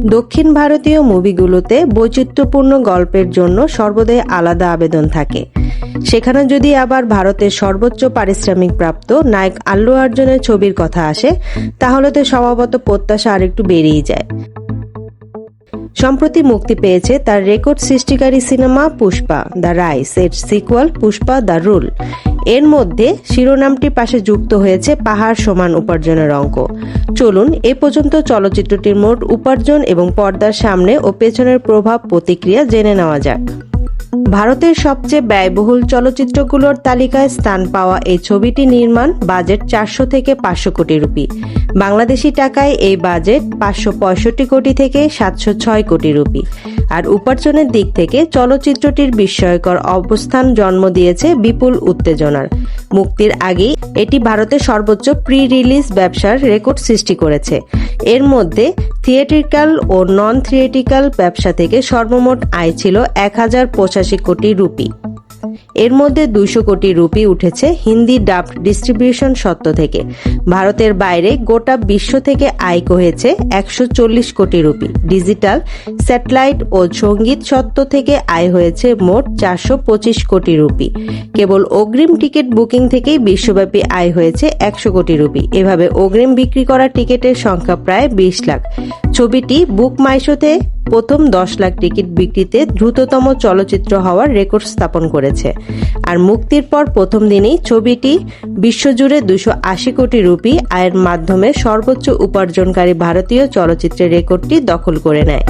দক্ষিণ ভারতীয় মুভিগুলোতে বৈচিত্র্যপূর্ণ গল্পের জন্য সর্বদাই আলাদা আবেদন থাকে। সেখানে যদি আবার ভারতের সর্বোচ্চ পারিশ্রমিক প্রাপ্ত নায়ক আল্লু অর্জুনের ছবির কথা আসে, তাহলে তো স্বভাবত প্রত্যাশা আরেকটু বেড়েই যায়। সম্প্রতি মুক্তি পেয়েছে তার রেকর্ড সৃষ্টিকারী সিনেমা পুষ্পা দ্য রাইস এর সিকুয়াল পুষ্পা দ্য রুল। এর মধ্যে শিরোনামটির পাশে যুক্ত হয়েছে পাহাড় সমান উপার্জনের অঙ্ক। চলুন এ পর্যন্ত চলচ্চিত্রটির মোট উপার্জন এবং পর্দার সামনে ও পেছনের প্রভাব প্রতিক্রিয়া জেনে নেওয়া যাক। ভারতের সবচেয়ে ব্যয়বহুল চলচ্চিত্রগুলোর তালিকায় স্থান পাওয়া এই ছবিটি নির্মাণ বাজেট 400 থেকে 500 কোটি রুপি। বাংলাদেশি টাকায় এই বাজেট 565 কোটি থেকে 706 কোটি রুপি। আর উপার্জনের দিক থেকে চলচ্চিত্রটির বিস্ময়কর অবস্থান জন্ম দিয়েছে বিপুল উত্তেজনার। মুক্তির আগেই এটি ভারতের সর্বোচ্চ প্রি রিলিজ ব্যবসার রেকর্ড সৃষ্টি করেছে। এর মধ্যে থিয়েট্রিক্যাল ও নন থিয়েট্রিক্যাল ব্যবসা থেকে সর্বমোট আয় ছিল 1085 কোটি রুপি। এর মধ্যে 200 কোটি রুপি উঠেছে হিন্দি ডাব ডিস্ট্রিবিউশন সত্ত্ব থেকে। ভারতের বাইরে গোটা বিশ্ব থেকে আয় হয়েছে 140 কোটি রুপি। ডিজিটাল, স্যাটেলাইট ও সঙ্গীত সত্ত্ব থেকে আয় হয়েছে মোট 425 কোটি রুপি। কেবল অগ্রিম টিকিট বুকিং থেকেই বিশ্বব্যাপী আয় হয়েছে 100 কোটি রুপি। এভাবে অগ্রিম বিক্রি করা টিকিটের সংখ্যা প্রায় 20 লাখ। ছবিটি বুক মাই শোতে প্রথম 10 লাখ টিকিট বিক্রিতে দ্রুততম চলচ্চিত্র হওয়ার রেকর্ড স্থাপন করেছে। আর মুক্তির পর প্রথম দিনেই ছবিটি বিশ্বজুড়ে 280 কোটি রুপি আয়ের মাধ্যমে সর্বোচ্চ উপার্জনকারী ভারতীয় চলচ্চিত্রের রেকর্ডটি দখল করে নেয়।